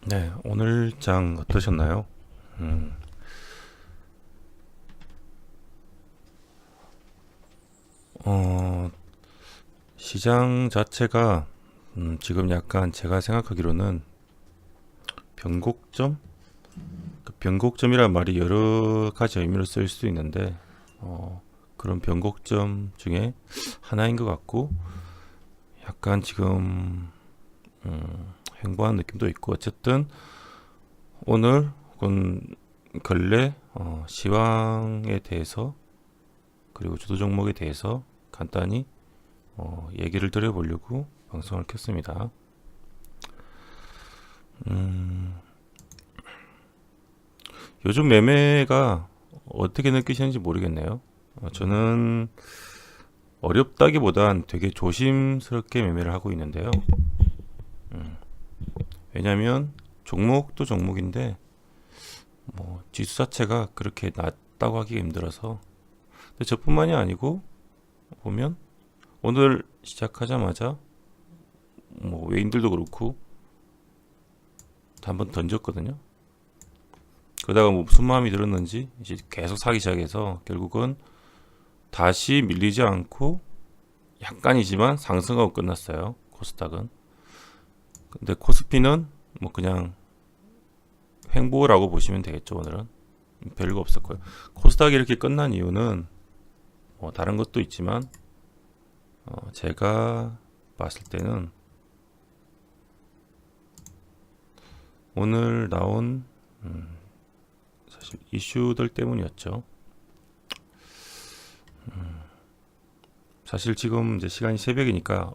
네, 오늘 장 어떠셨나요? 음, 어, 시장 자체가 지금 약간 제가 생각하기로는 변곡점? 그 변곡점이란 말이 여러 가지 의미로 쓰일 수도 있는데 그런 변곡점 중에 하나인 것 같고 약간 지금 횡보한 느낌도 있고 어쨌든 오늘 혹은 근래 시황에 대해서 그리고 주도 종목에 대해서 간단히 얘기를 드려보려고 방송을 켰습니다. 음, 요즘 매매가 어떻게 느끼시는지 모르겠네요. 저는 어렵다기보단 되게 조심스럽게 매매를 하고 있는데요. 음, 왜냐하면 종목도 종목인데 뭐 지수 자체가 그렇게 낮다고 하기 힘들어서. 근데 저뿐만이 아니고 보면 오늘 시작하자마자 뭐 외인들도 그렇고 한번 던졌거든요. 그러다가 뭐 무슨 마음이 들었는지 이제 계속 사기 시작해서 결국은 다시 밀리지 않고 약간이지만 상승하고 끝났어요. 코스닥은. 근데 코스피는 뭐 그냥 횡보라고 보시면 되겠죠. 오늘은 별거 없었고요. 코스닥이 이렇게 끝난 이유는 뭐 다른 것도 있지만 제가 봤을 때는 오늘 나온 사실 이슈들 때문이었죠. 사실 지금 이제 시간이 새벽이니까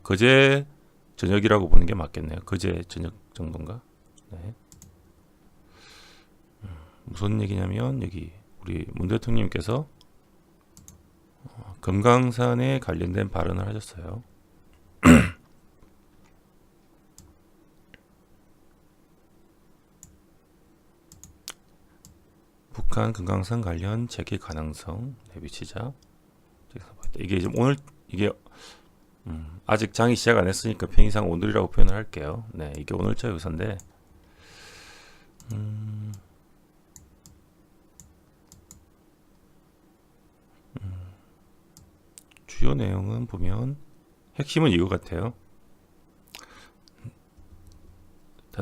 그제 저녁이라고 보는 게 맞겠네요. 그제 저녁 정도인가? 네. 무슨 얘기냐면 여기 우리 문 대통령님께서 금강산에 관련된 발언을 하셨어요. 북한 금강산 관련 재개 가능성 내비치자. 이게 지금 오늘 이게 아직 장이 시작 안 했으니까 편의상 오늘이라고 표현을 할게요. 네, 이게 오늘자 유서인데 주요 내용은 보면 핵심은 이거 같아요.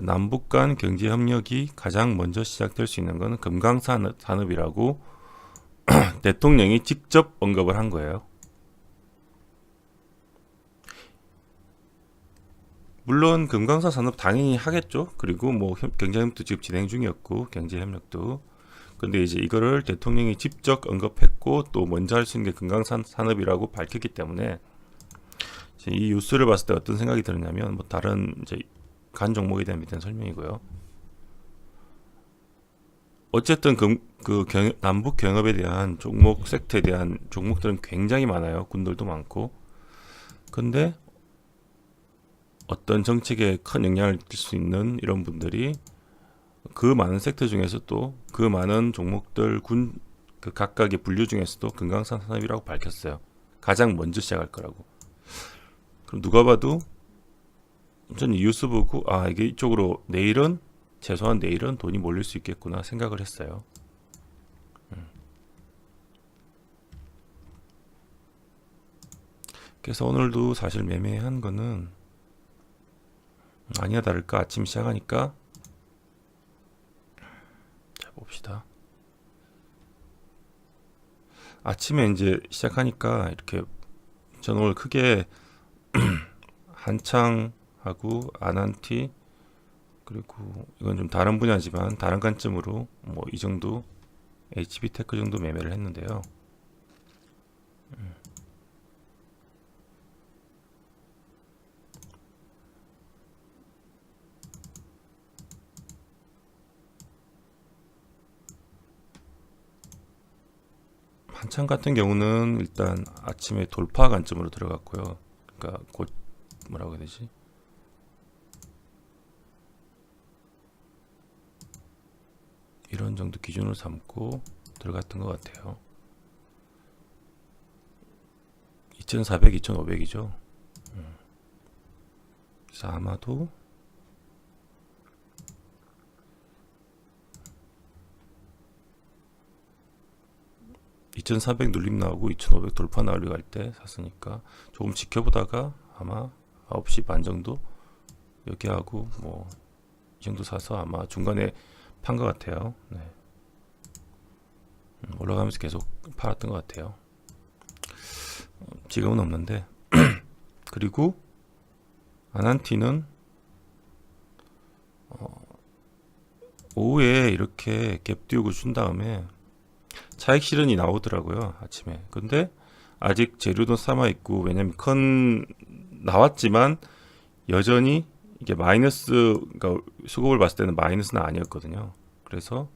남북 간 경제 협력이 가장 먼저 시작될 수 있는 것은 금강산업이라고 대통령이 직접 언급을 한 거예요. 물론 금강산 산업 당연히 하겠죠. 그리고 뭐 경제협력도 지금 진행 중이었고 경제협력도. 근데 이제 이거를 대통령이 직접 언급했고 또 먼저 할 수 있는 게 금강산 산업이라고 밝혔기 때문에 이 뉴스를 봤을 때 어떤 생각이 들었냐면 뭐 다른 이제 간 종목에 대한 밑에 설명이고요. 어쨌든 남북 경협에 대한 종목 섹터에 대한 종목들은 굉장히 많아요. 군들도 많고. 근데 어떤 정책에 큰 영향을 줄 수 있는 이런 분들이 그 많은 섹터 중에서도 그 많은 종목들 그 각각의 분류 중에서도 금강산 산업이라고 밝혔어요. 가장 먼저 시작할 거라고. 그럼 누가 봐도 저는 뉴스 보고 이게 이쪽으로 내일은 최소한 내일은 돈이 몰릴 수 있겠구나 생각을 했어요. 그래서 오늘도 사실 매매한 거는 아니야 다를까 아침 시작하니까 자 봅시다. 아침에 이제 시작하니까 이렇게 저는 오늘 크게 한창하고 아난티 그리고 이건 좀 다른 분야지만 다른 관점으로 뭐 이 정도 HB테크 정도 매매를 했는데요. 한창 같은 경우는 일단 아침에 돌파 관점으로 들어갔고요. 그러니까 곧 뭐라고 해야 되지? 이런 정도 기준으로 삼고 들어갔던 것 같아요. 2400, 2500이죠. 그래서 아마도 2400 눌림 나오고 2500 돌파 나오려고 할 때 샀으니까 조금 지켜보다가 아마 9시 반 정도 여기 하고 뭐 이 정도 사서 아마 중간에 판 것 같아요. 네. 올라가면서 계속 팔았던 것 같아요. 지금은 없는데 그리고 아난티는 오후에 이렇게 갭 띄우고 준 다음에 차익 실현이 나오더라고요, 아침에. 근데 아직 재료도 남아 있고, 왜냐면 컨 나왔지만 여전히 이게 마이너스, 그러니까 수급을 봤을 때는 마이너스는 아니었거든요. 그래서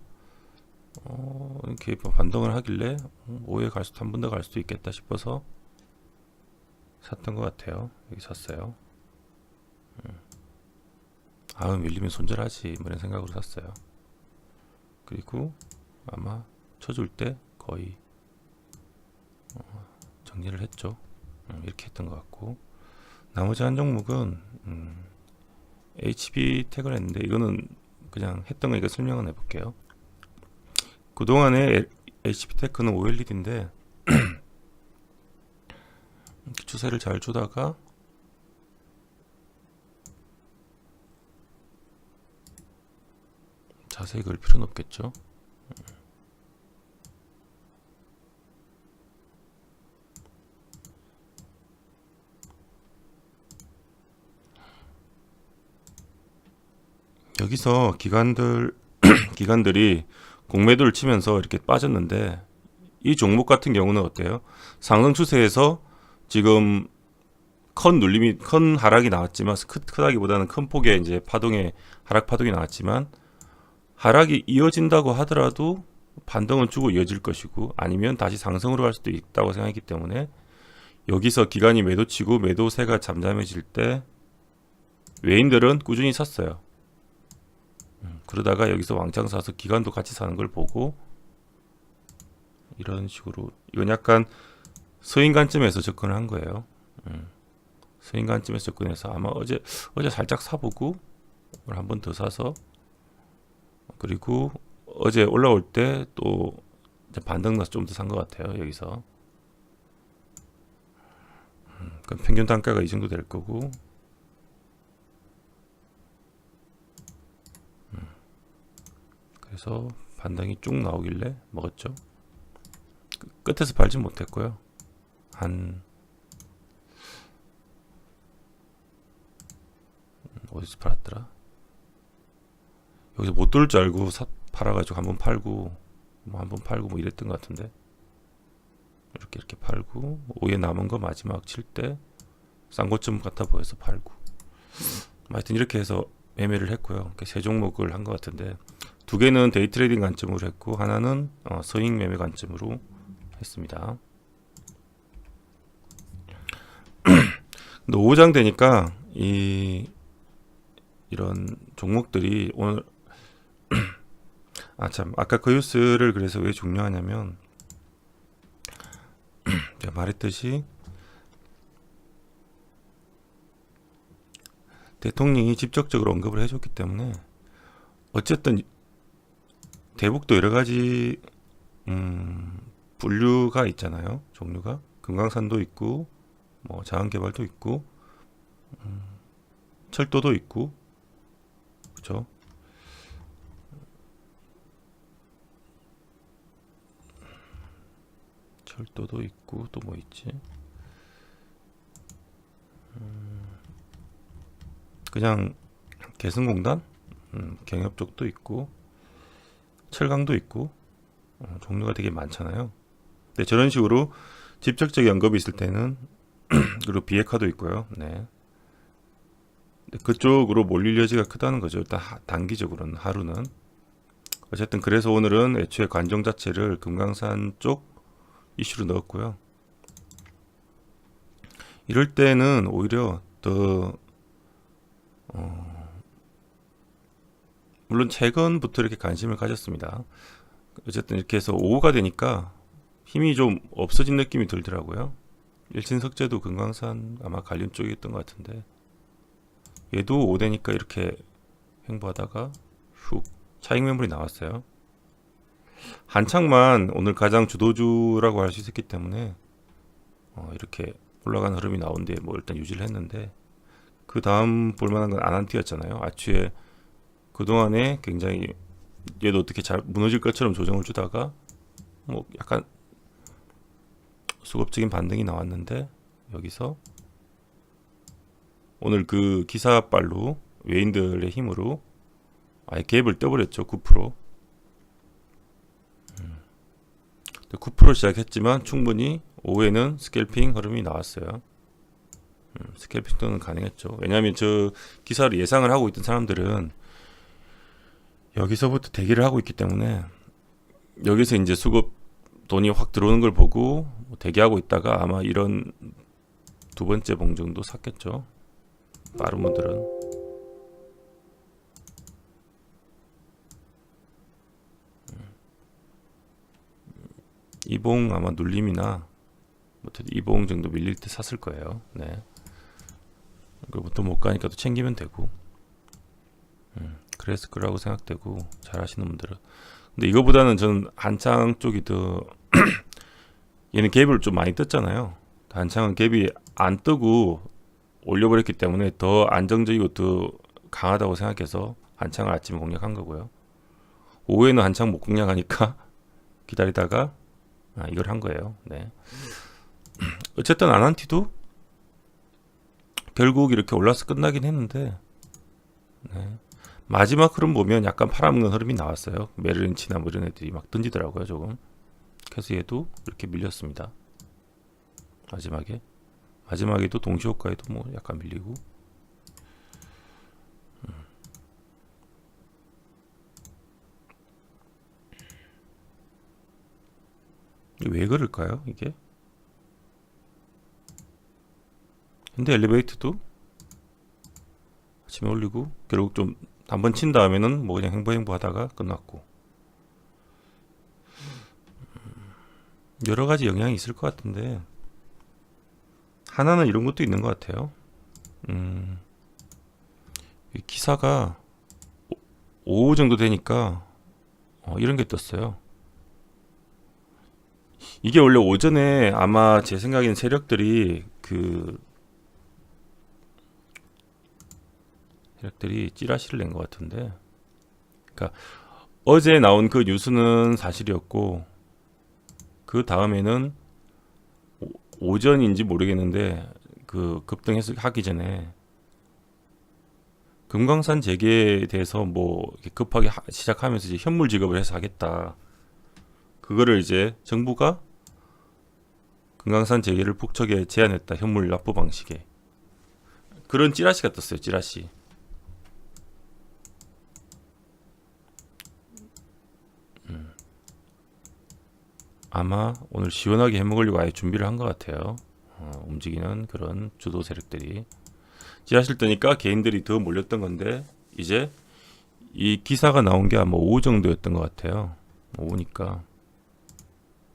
이렇게 반등을 하길래 오후에 갈 수도 한 번 더 갈 수도 있겠다 싶어서 샀던 것 같아요. 여기 샀어요. 아우, 밀리면 손절하지 뭐 이런 생각으로 샀어요. 그리고 아마 쳐줄 때 거의 정리를 했죠. 이렇게 했던 것 같고, 나머지 한 종목은 HB 택을 했는데 이거는 그냥 했던 거 이거 설명을 해볼게요. 그동안에 HB 테크는 OLED인데 추세를 잘 주다가 자세히 그럴 필요는 없겠죠. 여기서 기관들이 공매도를 치면서 이렇게 빠졌는데, 이 종목 같은 경우는 어때요? 상승 추세에서 지금 컨 하락이 나왔지만, 크다기보다는 큰 폭의 이제 파동의 하락 파동이 나왔지만, 하락이 이어진다고 하더라도 반등은 주고 이어질 것이고, 아니면 다시 상승으로 갈 수도 있다고 생각했기 때문에 여기서 기관이 매도치고 매도세가 잠잠해질 때 외인들은 꾸준히 샀어요. 그러다가 여기서 왕창 사서 기관도 같이 사는 걸 보고 이런 식으로, 이건 약간 서인 관점에서 접근을 한 거예요. 서인 관점에서 접근해서 아마 어제 살짝 사보고 오늘 한 번 더 사서, 그리고 어제 올라올 때 또 반등 나서 좀 더 산 것 같아요. 여기서 그럼 평균 단가가 이 정도 될 거고, 그래서 반등이 쭉 나오길래 먹었죠. 끝에서 팔진 못했고요. 어디서 팔았더라? 여기서 못 돌 줄 알고 팔아가지고 한번 팔고 뭐 이랬던 것 같은데, 이렇게 팔고 오후에 남은 거 마지막 칠 때 싼 고점 같아 보여서 팔고, 하여튼 이렇게 해서 매매를 했고요. 이렇게 세 종목을 한 것 같은데, 두 개는 데이 트레이딩 관점으로 했고 하나는 서익 매매 관점으로 했습니다. 근데 오후장 되니까 이런 종목들이 오늘 아까 그 뉴스를 그래서 왜 중요하냐면, 제가 말했듯이 대통령이 직접적으로 언급을 해줬기 때문에 어쨌든 대북도 여러 가지 분류가 있잖아요. 종류가 금강산도 있고 뭐 자원개발도 있고 철도도 있고, 그렇죠? 철도도 있고 또 뭐 있지? 그냥 개성공단, 경협 쪽도 있고 철강도 있고 종류가 되게 많잖아요. 근데 저런 식으로 직접적인 언급이 있을 때는 그리고 비핵화도 있고요. 네. 그쪽으로 몰릴 여지가 크다는 거죠. 일단 단기적으로는 하루는. 어쨌든 그래서 오늘은 애초에 관종 자체를 금강산 쪽 이슈로 넣었고요. 이럴 때는 오히려 더 물론 최근부터 이렇게 관심을 가졌습니다. 어쨌든 이렇게 해서 오후가 되니까 힘이 좀 없어진 느낌이 들더라고요. 일진석재도 금강산 아마 관련 쪽이었던 것 같은데, 얘도 오후 되니까 이렇게 횡보하다가 훅 차익 매물이 나왔어요. 한창만 오늘 가장 주도주라고 할 수 있었기 때문에 이렇게 올라가는 흐름이 나온데 뭐 일단 유지를 했는데, 그 다음 볼만한 건 아난티였잖아요. 아취에 그동안에 굉장히 얘도 어떻게 잘 무너질 것처럼 조정을 주다가 뭐 약간 수급적인 반등이 나왔는데, 여기서 오늘 그 기사빨로 외인들의 힘으로 아예 갭을 떠버렸죠. 9%. 9% 시작했지만 충분히 오후에는 스캘핑 흐름이 나왔어요. 스캘핑도 가능했죠. 왜냐하면 저 기사를 예상을 하고 있던 사람들은 여기서부터 대기를 하고 있기 때문에, 여기서 이제 수급 돈이 확 들어오는 걸 보고 대기하고 있다가 아마 이런 두 번째 봉 정도 샀겠죠. 빠른 분들은. 이봉 아마 눌림이나 이봉 정도 밀릴 때 샀을 거예요. 네. 그부터 못 가니까 또 챙기면 되고. 그랬을 거라고 생각되고, 잘 하시는 분들은. 근데 이거보다는 저는 한창 쪽이 더 얘는 갭을 좀 많이 떴잖아요. 한창은 갭이 안 뜨고 올려버렸기 때문에 더 안정적이고 더 강하다고 생각해서 한창을 아침에 공략한 거고요. 오후에는 한창 못 공략하니까 기다리다가 이걸 한 거예요. 네. 어쨌든 아난티도 결국 이렇게 올라서 끝나긴 했는데, 네. 마지막 흐름 보면 약간 팔아먹는 흐름이 나왔어요. 메르린치나 뭐 이런 애들이 막 던지더라고요, 조금. 그래서 얘도 이렇게 밀렸습니다. 마지막에도 동시효과에도 뭐 약간 밀리고. 왜 그럴까요, 이게? 근데 엘리베이터도 아침에 올리고 결국 좀 한번 친 다음에는 뭐 그냥 행보 하다가 끝났고. 여러 가지 영향이 있을 것 같은데, 하나는 이런 것도 있는 것 같아요. 이 기사가 오후 정도 되니까 이런 게 떴어요. 이게 원래 오전에 아마 제 생각에는 세력들이 찌라시를 낸 것 같은데, 그러니까 어제 나온 그 뉴스는 사실이었고, 그 다음에는 오전인지 모르겠는데 그 급등하기 전에 금강산 재개에 대해서 뭐 급하게 시작하면서 이제 현물 지급을 해서 하겠다. 그거를 이제 정부가 금강산 재개를 북측에 제한했다. 현물 납부 방식에. 그런 찌라시가 떴어요. 찌라시. 아마 오늘 시원하게 해먹으려고 아예 준비를 한 것 같아요. 움직이는 그런 주도 세력들이. 찌라시를 뜨니까 개인들이 더 몰렸던 건데, 이제 이 기사가 나온 게 아마 오후 정도였던 것 같아요. 오후니까.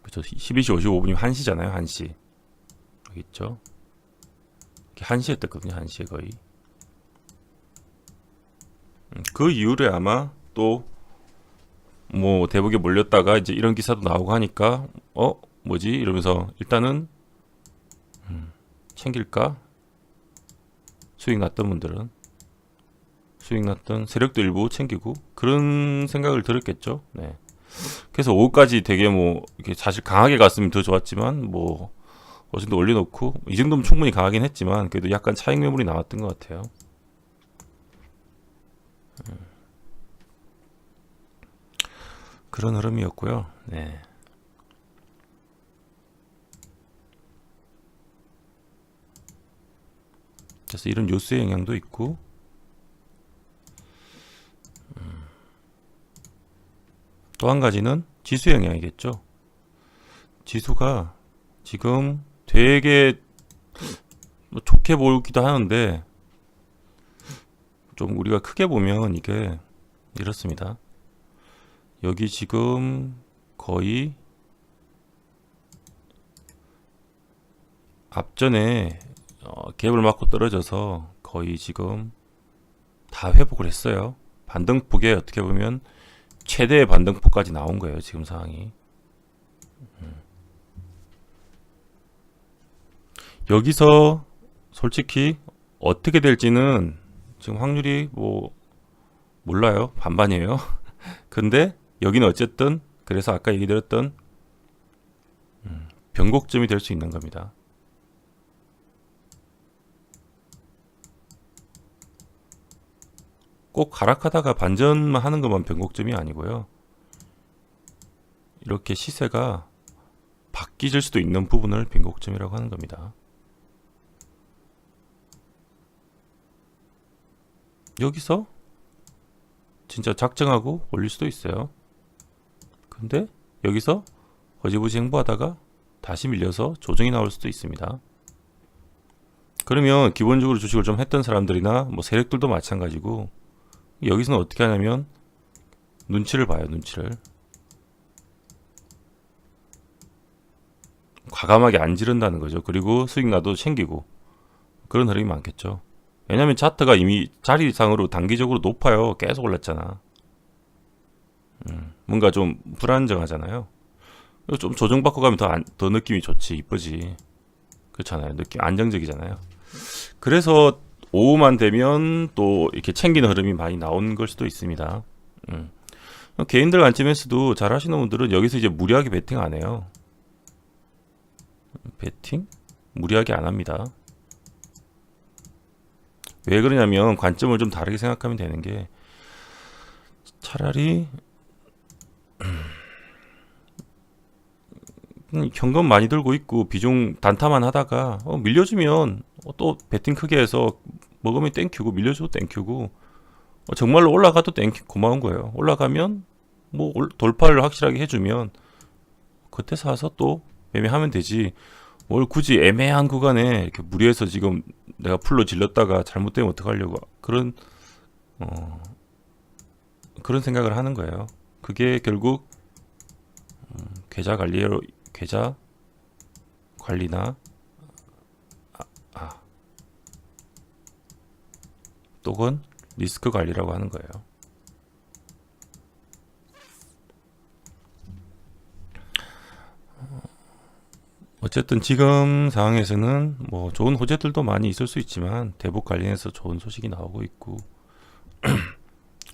그렇죠. 12시 55분이면 1시잖아요. 1시. 여기 있죠. 1시에 떴거든요. 1시에 거의. 그 이후에 아마 또 뭐 대북에 몰렸다가 이제 이런 기사도 나오고 하니까 뭐지 이러면서 일단은 챙길까, 수익 났던 분들은 수익 났던 세력도 일부 챙기고 그런 생각을 들었겠죠. 네. 그래서 오후까지 되게 뭐 이렇게 사실 강하게 갔으면 더 좋았지만, 뭐 어느 정도 올려놓고 이 정도면 충분히 강하긴 했지만 그래도 약간 차익 매물이 나왔던 것 같아요. 그런 흐름이었고요. 네. 그래서 이런 뉴스의 영향도 있고, 또 한 가지는 지수 영향이겠죠. 지수가 지금 되게 뭐 좋게 보이기도 하는데, 좀 우리가 크게 보면 이게 이렇습니다. 여기 지금 거의 앞전에 갭을 맞고 떨어져서 거의 지금 다 회복을 했어요. 반등폭에 어떻게 보면 최대의 반등폭까지 나온 거예요. 지금 상황이. 여기서 솔직히 어떻게 될지는 지금 확률이 뭐 몰라요. 반반이에요. 근데 여기는 어쨌든 그래서 아까 얘기 드렸던 변곡점이 될 수 있는 겁니다. 꼭 하락하다가 반전만 하는 것만 변곡점이 아니고요. 이렇게 시세가 바뀌질 수도 있는 부분을 변곡점이라고 하는 겁니다. 여기서 진짜 작정하고 올릴 수도 있어요. 근데 여기서 허지부지 행보하다가 다시 밀려서 조정이 나올 수도 있습니다. 그러면 기본적으로 주식을 좀 했던 사람들이나 뭐 세력들도 마찬가지고 여기서는 어떻게 하냐면 눈치를 봐요. 눈치를 과감하게 안 지른다는 거죠. 그리고 수익 나도 챙기고 그런 흐름이 많겠죠. 왜냐면 차트가 이미 자리상으로 단기적으로 높아요. 계속 올랐잖아. 뭔가 좀 불안정하잖아요. 좀 조정받고 가면 더 느낌이 좋지, 이쁘지. 그렇잖아요. 느낌 안정적이잖아요. 그래서 오후만 되면 또 이렇게 챙기는 흐름이 많이 나온 걸 수도 있습니다. 개인들 관점에서도 잘 하시는 분들은 여기서 이제 무리하게 베팅 안 해요. 베팅? 무리하게 안 합니다. 왜 그러냐면 관점을 좀 다르게 생각하면 되는 게 차라리 현금 많이 들고 있고 비중 단타만 하다가 밀려주면 또 베팅 크게 해서 먹으면 땡큐고 밀려줘도 땡큐고 정말로 올라가도 땡큐 고마운 거예요. 올라가면 뭐 돌파를 확실하게 해주면 그때 사서 또 매매하면 되지. 뭘 굳이 애매한 구간에 이렇게 무리해서 지금 내가 풀로 질렀다가 잘못되면 어떡하려고 그런 그런 생각을 하는 거예요. 그게 결국 계좌 관리나 또는 리스크 관리라고 하는 거예요. 어쨌든 지금 상황에서는 뭐 좋은 호재들도 많이 있을 수 있지만 대북 관련해서 좋은 소식이 나오고 있고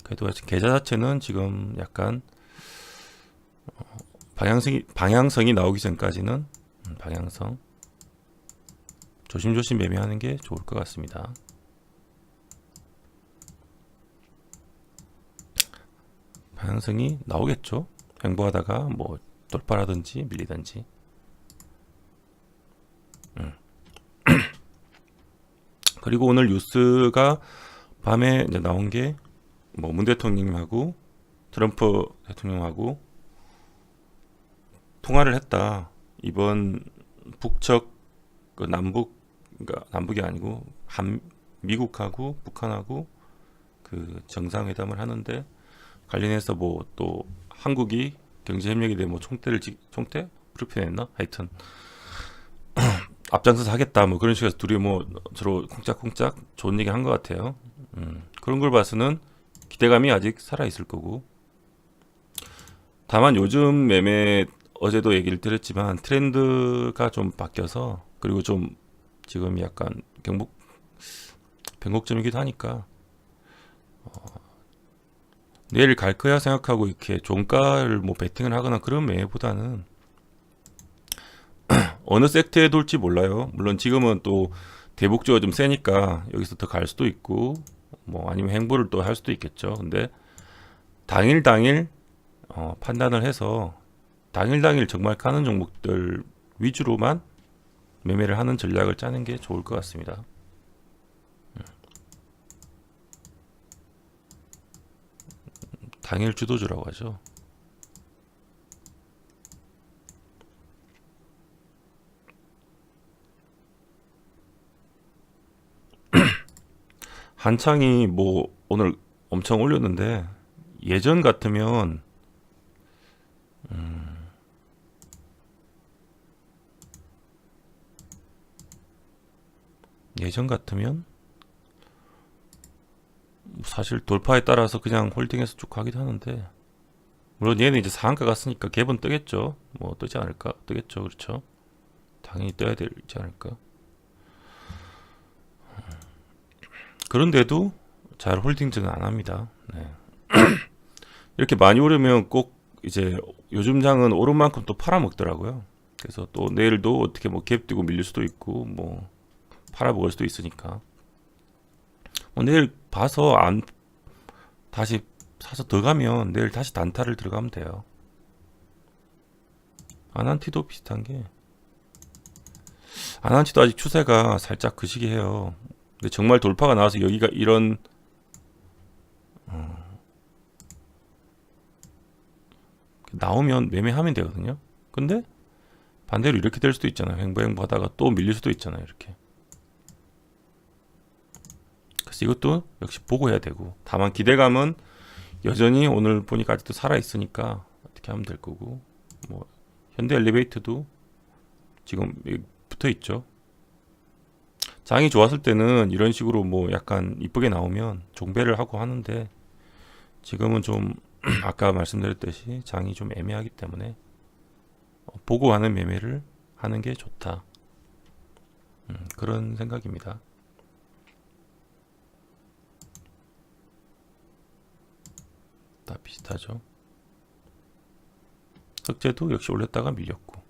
그래도 계좌 자체는 지금 약간 방향성이 나오기 전까지는 방향성 조심조심 매매하는 게 좋을 것 같습니다. 방향성이 나오겠죠. 행보하다가 뭐 돌파라든지 밀리든지. 그리고 오늘 뉴스가 밤에 이제 나온 게 뭐 문 대통령님하고 트럼프 대통령하고 통화를 했다. 이번 북측 그 그러니까 남북이 아니고 미국하고 북한하고 그 정상회담을 하는데 관련해서 뭐 또 한국이 경제협력에 대해 뭐 총대 불편했나? 하여튼 앞장서서 하겠다 뭐 그런 식으로 둘이 뭐 서로 콩짝콩짝 좋은 얘기 한 것 같아요. 그런 걸 봐서는 기대감이 아직 살아 있을 거고. 다만 요즘 매매 어제도 얘기를 드렸지만 트렌드가 좀 바뀌어서 그리고 좀 지금 약간 변곡점이기도 하니까 내일 갈 거야 생각하고 이렇게 종가를 뭐 베팅을 하거나 그런 매매보다는 어느 섹터에 돌지 몰라요. 물론 지금은 또 대북주가 좀 세니까 여기서 더 갈 수도 있고 뭐 아니면 행보를 또 할 수도 있겠죠. 근데 당일 판단을 해서 당일 정말 가는 종목들 위주로만 매매를 하는 전략을 짜는 게 좋을 것 같습니다. 당일 주도주라고 하죠. 한창이 뭐 오늘 엄청 올렸는데 예전 같으면 사실 돌파에 따라서 그냥 홀딩해서 쭉 가기도 하는데 물론 얘는 이제 상한가 갔으니까 갭은 뜨겠죠. 뭐 뜨지 않을까? 뜨겠죠. 그렇죠. 당연히 떠야 되지 않을까? 그런데도 잘 홀딩들은 안 합니다. 네. 이렇게 많이 오르면 꼭 이제 요즘 장은 오른 만큼 또 팔아먹더라고요. 그래서 또 내일도 어떻게 뭐 갭 뛰고 밀릴 수도 있고 뭐 팔아먹을 수도 있으니까 뭐 내일 봐서 안 다시 사서 더 가면 내일 다시 단타를 들어가면 돼요. 아난티도 비슷한 게 아난티도 아직 추세가 살짝 그 시기해요. 근데 정말 돌파가 나와서 여기가 이런 나오면 매매하면 되거든요. 근데 반대로 이렇게 될 수도 있잖아요. 횡보횡보 하다가 또 밀릴 수도 있잖아요. 이렇게. 그래서 이것도 역시 보고 해야 되고 다만 기대감은 여전히 오늘 보니까 아직도 살아있으니까 어떻게 하면 될 거고 뭐 현대 엘리베이터도 지금 붙어 있죠. 장이 좋았을 때는 이런 식으로 뭐 약간 이쁘게 나오면 종배를 하고 하는데 지금은 좀 아까 말씀드렸듯이 장이 좀 애매하기 때문에 보고 하는 매매를 하는 게 좋다. 그런 생각입니다. 다 비슷하죠. 흑제도 역시 올렸다가 밀렸고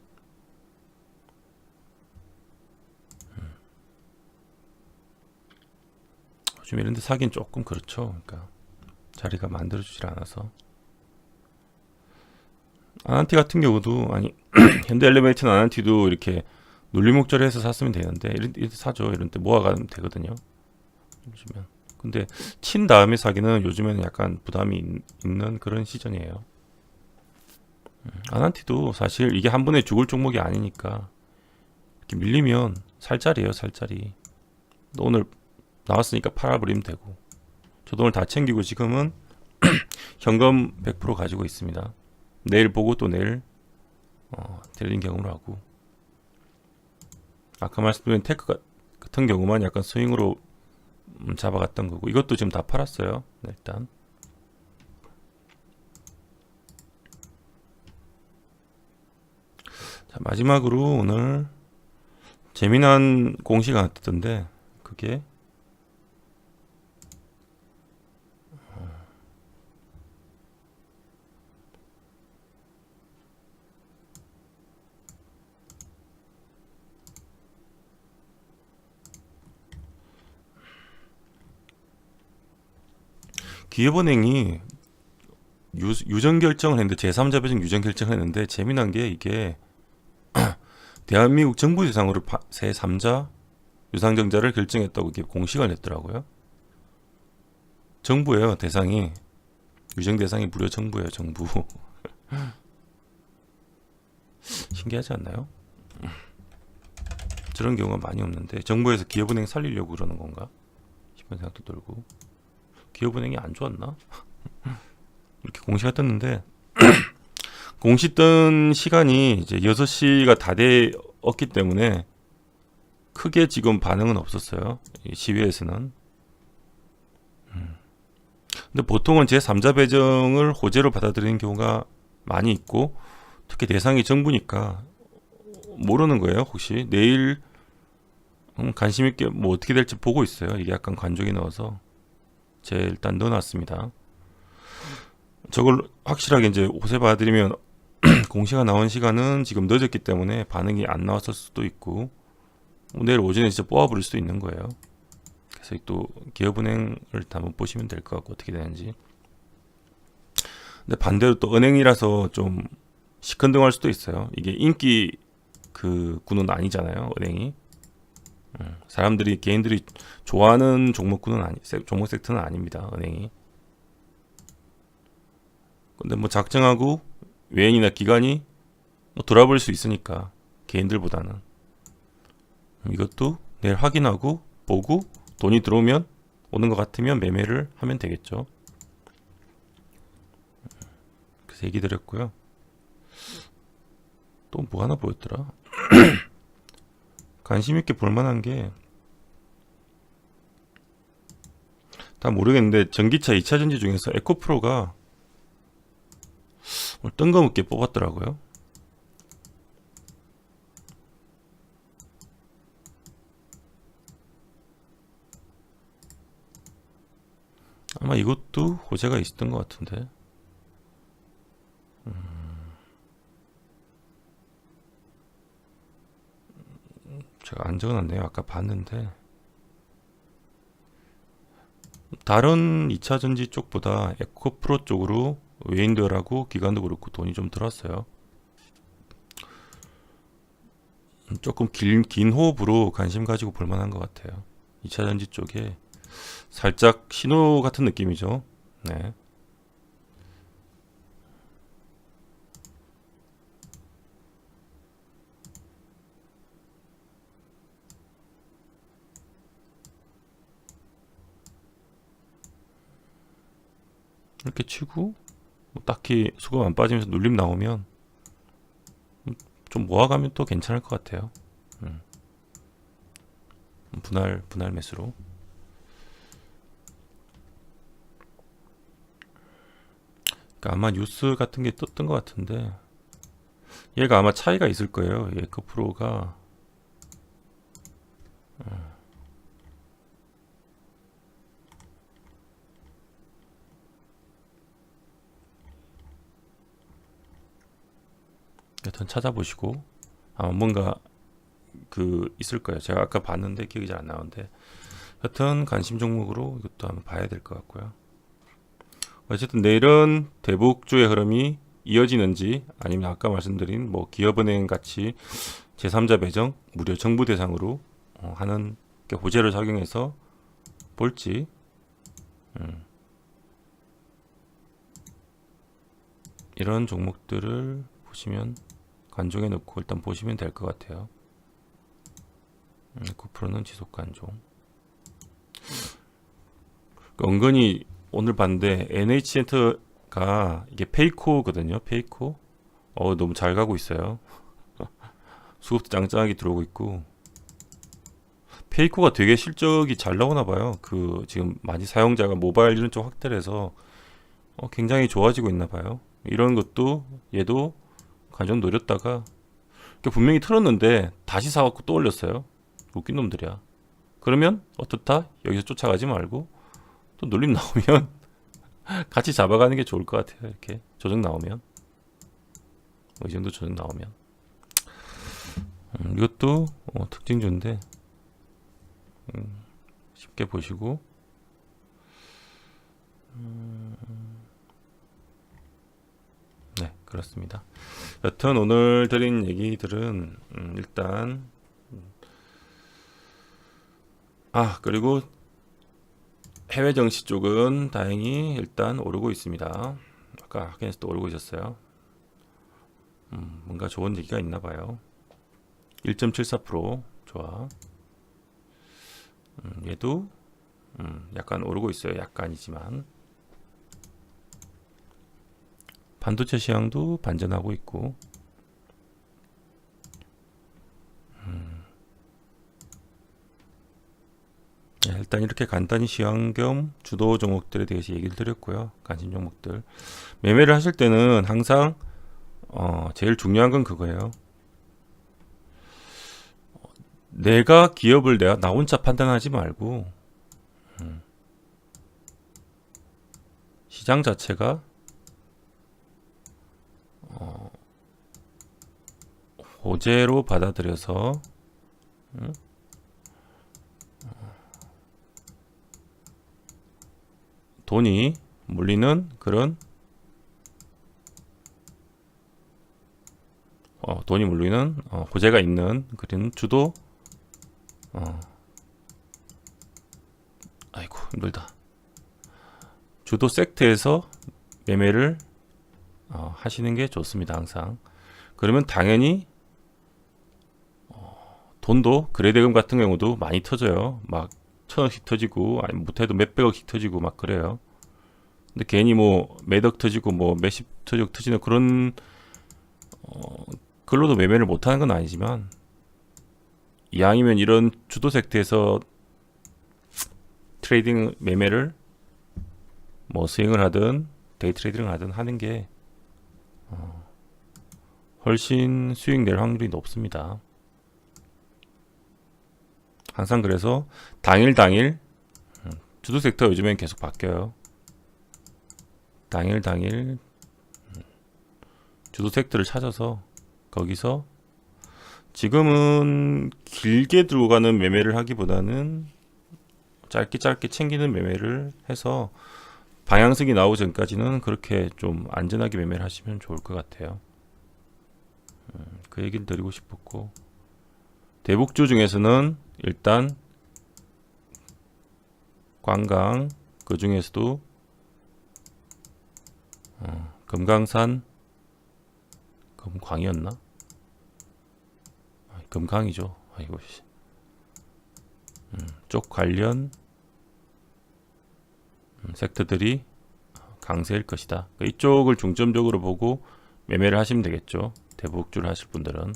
요즘 이런데 사긴 조금 그렇죠. 그러니까 자리가 만들어주질 않아서 아난티 같은 경우도 아니 현대 엘리베이터는 아난티도 이렇게 눌림목절에 해서 샀으면 되는데 이런 때 사죠. 이런 때 모아가면 되거든요. 요즘엔. 근데 친 다음에 사기는 요즘에는 약간 부담이 있는 그런 시전이에요. 아난티도 사실 이게 한 번에 죽을 종목이 아니니까 이렇게 밀리면 살짜리예요. 살짜리. 오늘 나왔으니까 팔아버리면 되고 저도 오늘 다 챙기고 지금은 현금 100% 가지고 있습니다. 내일 보고 또 내일 딜링 경험을 하고 아까 말씀드린 테크 같은 경우만 약간 스윙으로 잡아갔던 거고 이것도 지금 다 팔았어요. 네, 일단 자, 마지막으로 오늘 재미난 공시가 뜨던데 그게 기업은행이 유전 결정을 했는데 제3자 배정 유전 결정을 했는데 재미난 게 이게 대한민국 정부 대상으로 제3자 유상증자를 결정했다고 이렇게 공시가 냈더라고요. 정부예요. 대상이 유정 대상이 무려 정부예요. 정부. 신기하지 않나요? 저런 경우가 많이 없는데 정부에서 기업은행 살리려고 그러는 건가 싶은 생각도 들고 기업은행이 안 좋았나? 이렇게 공시가 떴는데 공시 뜬 시간이 이제 6시가 다 되었기 때문에 크게 지금 반응은 없었어요. 시외에서는. 근데 보통은 제3자 배정을 호재로 받아들이는 경우가 많이 있고 특히 대상이 정부니까 모르는 거예요. 혹시 내일 관심 있게 뭐 어떻게 될지 보고 있어요. 이게 약간 관종이 넣어서 제가 일단 넣어놨습니다. 저걸 확실하게 이제 호세 봐드리면 공시가 나온 시간은 지금 늦었기 때문에 반응이 안 나왔을 수도 있고 내일 오전에 진짜 뽑아버릴 수도 있는 거예요. 그래서 또 기업은행을 한번 보시면 될 것 같고 어떻게 되는지. 근데 반대로 또 은행이라서 좀 시큰둥할 수도 있어요. 이게 인기 그 군은 아니잖아요. 은행이. 사람들이 개인들이 좋아하는 종목군은 종목 섹터는 아닙니다. 은행이. 근데 뭐 작정하고 외인이나 기관이 뭐 돌아볼 수 있으니까 개인들보다는 이것도 내일 확인하고 보고 돈이 들어오면 오는 것 같으면 매매를 하면 되겠죠. 그래서 얘기 드렸고요. 또 뭐 하나 보였더라. 관심 있게 볼 만한 게 다 모르겠는데 전기차 2차 전지 중에서 에코프로가 뜬금없게 뽑았더라고요. 아마 이것도 호재가 있었던 것 같은데. 제가 안 적어놨네요. 아까 봤는데 다른 2차전지 쪽보다 에코프로 쪽으로 웨인드라고 기관도 그렇고 돈이 좀 들었어요. 조금 긴 호흡으로 관심 가지고 볼만한 것 같아요. 2차전지 쪽에 살짝 신호 같은 느낌이죠. 네. 이렇게 치고 뭐 딱히 수급 안 빠지면서 눌림 나오면 좀 모아가면 또 괜찮을 것 같아요. 분할 매수로. 그러니까 아마 뉴스 같은 게 떴던 것 같은데 얘가 아마 차이가 있을 거예요. 에코프로가 여튼 찾아보시고 아마 뭔가 그 있을 거예요. 제가 아까 봤는데 기억이 잘 안 나는데 여튼 관심 종목으로 이것도 한번 봐야 될 것 같고요. 어쨌든 내일은 대북주의 흐름이 이어지는지 아니면 아까 말씀드린 뭐 기업은행 같이 제3자 배정 무료 정부 대상으로 하는 호재를 작용해서 볼지 이런 종목들을 보시면 관종에 넣고 일단 보시면 될 것 같아요. 에코프로는 지속 관종. 은근히 오늘 봤는데 NH센터가 이게 페이코거든요. 페이코. 너무 잘 가고 있어요. 수급도 짱짱하게 들어오고 있고. 페이코가 되게 실적이 잘 나오나 봐요. 그 지금 많이 사용자가 모바일 이런 쪽 확대를 해서 굉장히 좋아지고 있나 봐요. 이런 것도 얘도 관전 노렸다가 분명히 틀었는데 다시 사갖고 또 올렸어요. 웃긴 놈들이야. 그러면 어떻다? 여기서 쫓아가지 말고 또 눌림 나오면 같이 잡아가는 게 좋을 것 같아요. 이렇게 조정 나오면 이 정도 조정 나오면 이것도 특징주인데 쉽게 보시고 네, 그렇습니다. 여튼 오늘 드린 얘기들은 일단 그리고 해외 정시 쪽은 다행히 일단 오르고 있습니다. 아까 하겐에서도 오르고 있었어요. 뭔가 좋은 얘기가 있나 봐요. 1.74% 좋아. 얘도 약간 오르고 있어요. 약간이지만 반도체 시황도 반전하고 있고 일단 이렇게 간단히 시황 겸 주도 종목들에 대해서 얘기를 드렸고요. 관심 종목들 매매를 하실 때는 항상 제일 중요한 건 그거예요. 내가 기업을 나 혼자 판단하지 말고 시장 자체가 호재로 받아들여서 돈이 몰리는 그런 돈이 몰리는 호재가 있는 그런 주도 아이고 힘들다. 주도 섹트에서 매매를 하시는 게 좋습니다. 항상. 그러면 당연히 돈도 거래대금 같은 경우도 많이 터져요. 막 1,000억씩 터지고 아니 못해도 몇백억씩 터지고 막 그래요. 근데 괜히 뭐 몇억 터지고 뭐 몇십 터지고 터지는 그런 글로도 매매를 못하는 건 아니지만 이왕이면 이런 주도 섹터에서 트레이딩 매매를 뭐 스윙을 하든 데이 트레이딩을 하든 하는 게 훨씬 수익 낼 확률이 높습니다. 항상 그래서 당일 주도 섹터 요즘엔 계속 바뀌어요. 당일 주도 섹터를 찾아서 거기서 지금은 길게 들고 가는 매매를 하기보다는 짧게 챙기는 매매를 해서 방향성이 나오기 전까지는 그렇게 좀 안전하게 매매를 하시면 좋을 것 같아요. 그 얘기를 드리고 싶었고, 대북주 중에서는 일단 관광, 그 중에서도 금강산, 금광이었나? 금강이죠. 아이고, 쪽 관련 섹터들이 강세일 것이다. 이쪽을 중점적으로 보고 매매를 하시면 되겠죠. 대북주를 하실 분들은.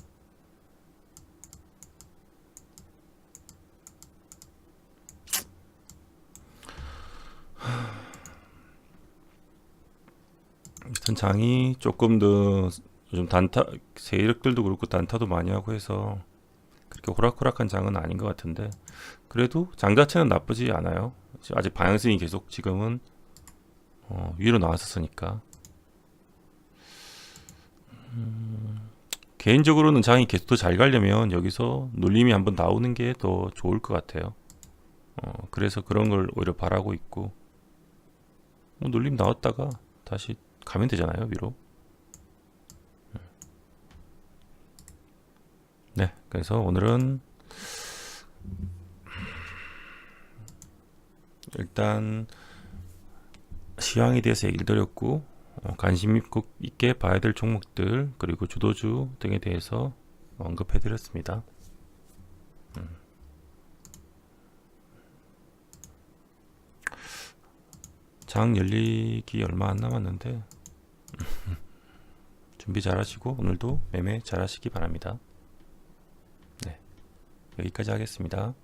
일단 장이 조금 더 요즘 단타 세력들도 그렇고 단타도 많이 하고 해서 그렇게 호락호락한 장은 아닌 것 같은데, 그래도 장 자체는 나쁘지 않아요. 아직 방향성이 계속 지금은 위로 나왔었으니까. 개인적으로는 장이 계속 더 잘 가려면 여기서 눌림이 한번 나오는 게 더 좋을 것 같아요. 그래서 그런 걸 오히려 바라고 있고, 눌림 나왔다가 다시 가면 되잖아요, 위로. 네, 그래서 오늘은 일단 시황에 대해서 얘기를 드렸고, 관심 있게 봐야 될 종목들 그리고 주도주 등에 대해서 언급해 드렸습니다. 장 열리기 얼마 안 남았는데 준비 잘 하시고 오늘도 매매 잘 하시기 바랍니다. 네, 여기까지 하겠습니다.